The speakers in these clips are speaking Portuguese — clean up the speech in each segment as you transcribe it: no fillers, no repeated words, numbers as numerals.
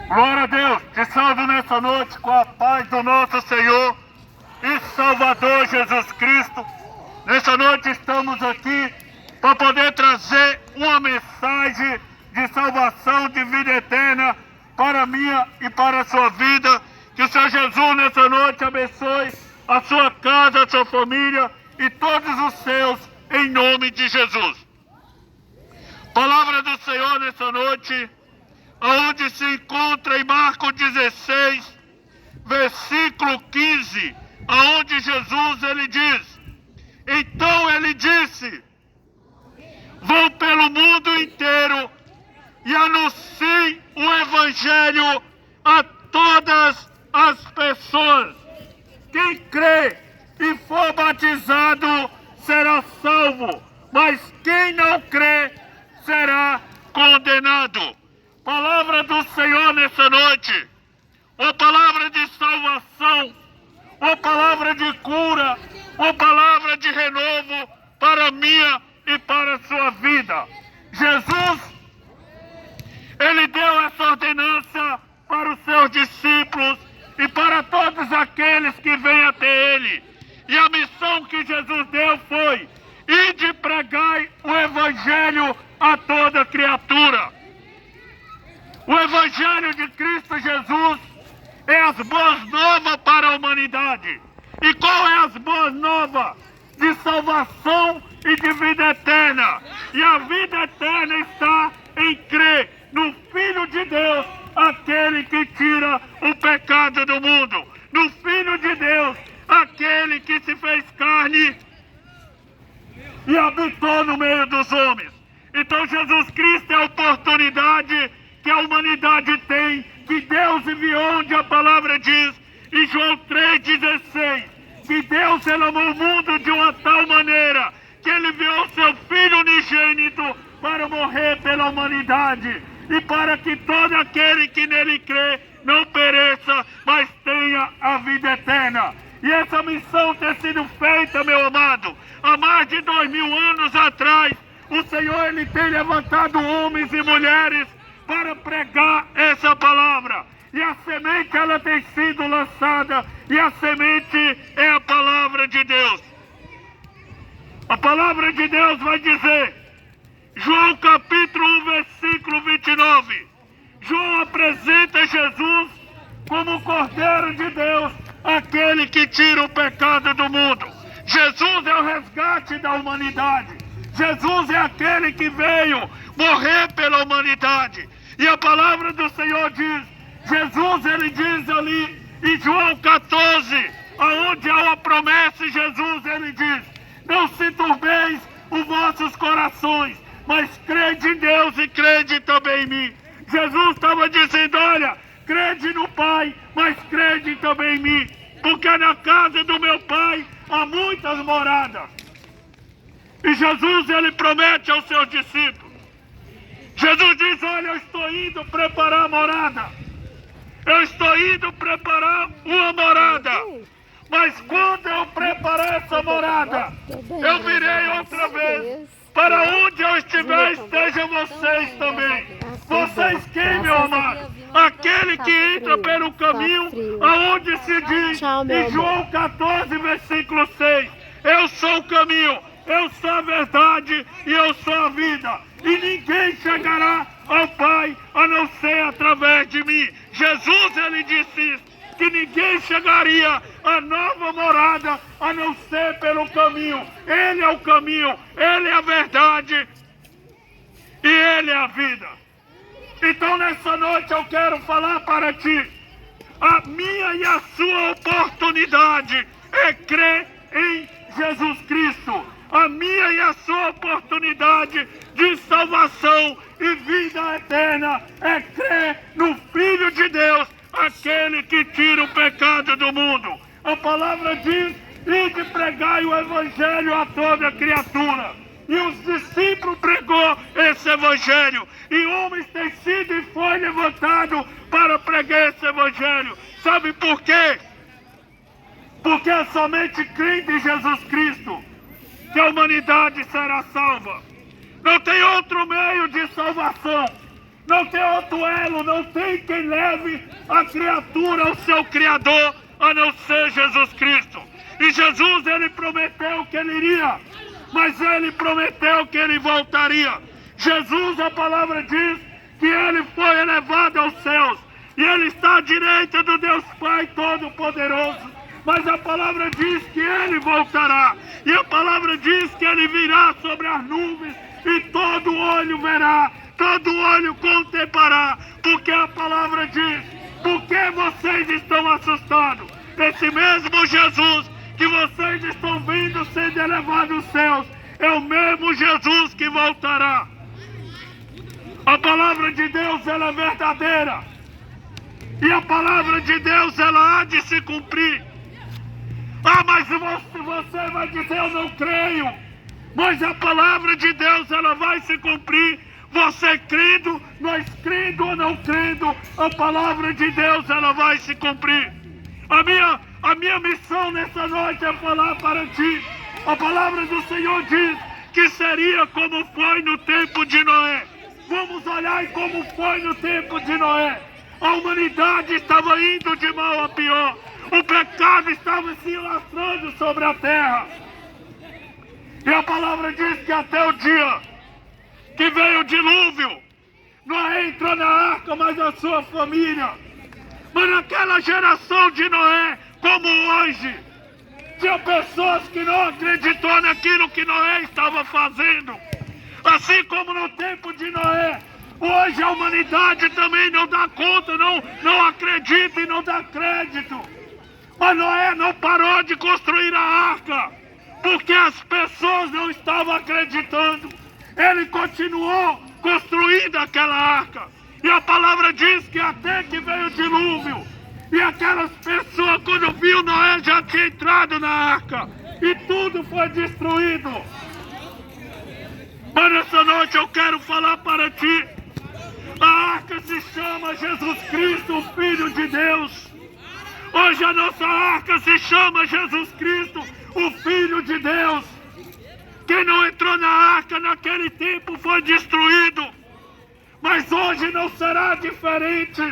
Glória a Deus, te salve nessa noite com a paz do nosso Senhor e Salvador Jesus Cristo. Nessa noite estamos aqui para poder trazer uma mensagem de salvação, de vida eterna para a minha e para a sua vida. Que o Senhor Jesus nessa noite abençoe a sua casa, a sua família e todos os seus, em nome de Jesus. Palavra do Senhor nessa noite, onde se encontra em Marcos 16, versículo 15, aonde Jesus ele diz: então ele disse, vão pelo mundo inteiro e anunciem o Evangelho a todas as pessoas. Quem crê e for batizado será salvo, mas quem não crê será condenado. Palavra do Senhor nessa noite, uma palavra de salvação, uma palavra de cura, uma palavra de renovo para a minha e para a sua vida. Jesus, ele deu essa ordenança para os seus discípulos e para todos aqueles que vêm até ele. E a missão que Jesus deu foi: ide pregar o Evangelho a toda criatura. O Evangelho de Cristo Jesus é as boas novas para a humanidade. E qual é as boas novas? De salvação e de vida eterna. E a vida eterna está em crer no Filho de Deus, aquele que tira o pecado do mundo. No Filho de Deus, aquele que se fez carne e habitou no meio dos homens. Então Jesus Cristo é a oportunidade que a humanidade tem, que Deus enviou, onde a palavra diz, em João 3,16, que Deus ele amou o mundo de uma tal maneira que ele enviou seu Filho unigênito para morrer pela humanidade e para que todo aquele que nele crê não pereça, mas tenha a vida eterna. E essa missão tem sido feita, meu amado, há mais de 2000 anos atrás. O Senhor ele tem levantado homens e mulheres para pregar essa palavra. E a semente ela tem sido lançada, e a semente é a palavra de Deus. A palavra de Deus vai dizer, João capítulo 1, versículo 29. João apresenta Jesus como o Cordeiro de Deus, aquele que tira o pecado do mundo. Jesus é o resgate da humanidade. Jesus é aquele que veio morrer pela humanidade. E a palavra do Senhor diz, Jesus ele diz ali em João 14, aonde há uma promessa, e Jesus ele diz, não se turbeis os vossos corações, mas crede em Deus e crede também em mim. Jesus estava dizendo, olha, crede no Pai, mas crede também em mim, porque na casa do meu Pai há muitas moradas. E Jesus ele promete aos seus discípulos. Jesus diz, olha, eu estou indo preparar a morada. Eu estou indo preparar uma morada. Mas quando eu preparar essa morada, eu virei outra vez. Para onde eu estiver, estejam vocês também. Vocês quem, meu amado? Aquele que entra pelo caminho, aonde se diz em João 14, versículo 6. Eu sou o caminho, eu sou a verdade e eu sou a vida. E ninguém chegará ao Pai a não ser através de mim. Jesus ele disse isso, que ninguém chegaria à nova morada a não ser pelo caminho. Ele é o caminho, ele é a verdade e ele é a vida. Então nessa noite eu quero falar para ti, a minha e a sua oportunidade é crer em Jesus Cristo. A minha e a sua oportunidade de salvação e vida eterna é crer no Filho de Deus, aquele que tira o pecado do mundo. A palavra diz, ide pregai o Evangelho a toda criatura. E os discípulos pregou esse Evangelho. E homens têm sido e foi levantado para pregar esse Evangelho. Sabe por quê? Porque é somente crendo em Jesus Cristo que a humanidade será salva. Não tem outro meio de salvação. Não tem outro elo, não tem quem leve a criatura ao seu Criador, a não ser Jesus Cristo. E Jesus, ele prometeu que ele iria, mas ele prometeu que ele voltaria. Jesus, a palavra diz que ele foi elevado aos céus, e ele está à direita do Deus Pai Todo-Poderoso. Mas a palavra diz que ele voltará, e a palavra diz que ele virá sobre as nuvens, e todo olho verá, todo olho contemplará, porque a palavra diz: por que vocês estão assustados? Esse mesmo Jesus que vocês estão vendo sendo elevado aos céus, é o mesmo Jesus que voltará. A palavra de Deus, ela é verdadeira, e a palavra de Deus, ela há de se cumprir. Ah, mas você vai dizer: eu não creio. Mas a palavra de Deus, ela vai se cumprir. Você crendo, nós crendo ou não crendo, a palavra de Deus, ela vai se cumprir. A minha missão nessa noite é falar para ti. A palavra do Senhor diz que seria como foi no tempo de Noé. Vamos olhar como foi no tempo de Noé. A humanidade estava indo de mal a pior. O pecado estava se alastrando sobre a terra. E a palavra diz que até o dia que veio o dilúvio, Noé entrou na arca, mas a sua família. Mas naquela geração de Noé, como hoje, tinha pessoas que não acreditou naquilo que Noé estava fazendo. Assim como no tempo de Noé, hoje a humanidade também não dá conta, não acredita e não dá crédito. Mas Noé não parou de construir a arca, porque as pessoas não estavam acreditando. Ele continuou construindo aquela arca. E a palavra diz que até que veio o dilúvio, e aquelas pessoas, quando viu Noé, já tinha entrado na arca, e tudo foi destruído. Mas nessa noite eu quero falar para ti: a arca se chama Jesus Cristo, o Filho de Deus. Hoje a nossa arca se chama Jesus Cristo, o Filho de Deus. Quem não entrou na arca naquele tempo foi destruído, mas hoje não será diferente.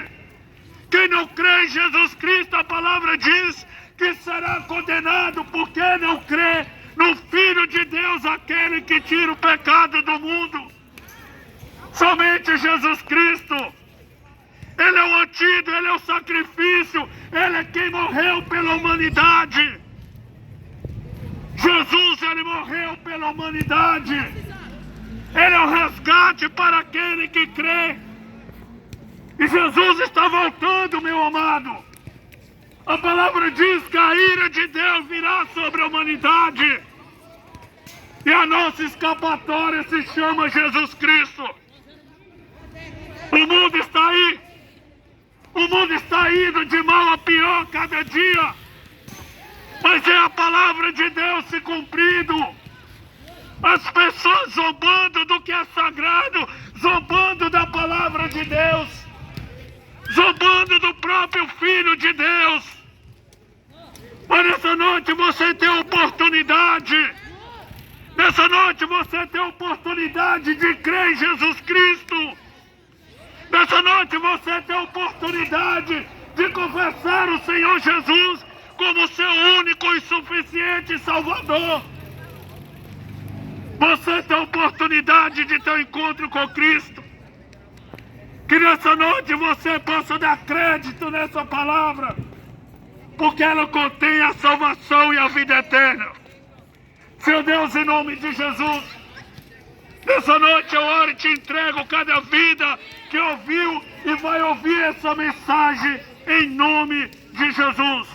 Quem não crê em Jesus Cristo, a palavra diz que será condenado, porque não crê no Filho de Deus, aquele que tira o pecado do mundo. Somente Jesus Cristo. Ele é o antídoto, ele é o sacrifício, ele é quem morreu pela humanidade. Jesus, ele morreu pela humanidade. Ele é o resgate para aquele que crê. E Jesus está voltando, meu amado. A palavra diz que a ira de Deus virá sobre a humanidade. E a nossa escapatória se chama Jesus Cristo. O mundo está aí. O mundo está indo de mal a pior cada dia. Mas é a palavra de Deus se cumprindo. As pessoas zombando do que é sagrado, zombando da palavra de Deus, zombando do próprio Filho de Deus. Mas nessa noite você tem a oportunidade. Nessa noite você tem a oportunidade de crer em Jesus Cristo. Nessa noite você tem a oportunidade de confessar o Senhor Jesus como seu único e suficiente Salvador. Você tem a oportunidade de ter um encontro com Cristo. Que nessa noite você possa dar crédito nessa palavra, porque ela contém a salvação e a vida eterna. Seu Deus, em nome de Jesus, nessa noite eu oro e te entrego cada vida que ouviu e vai ouvir essa mensagem em nome de Jesus.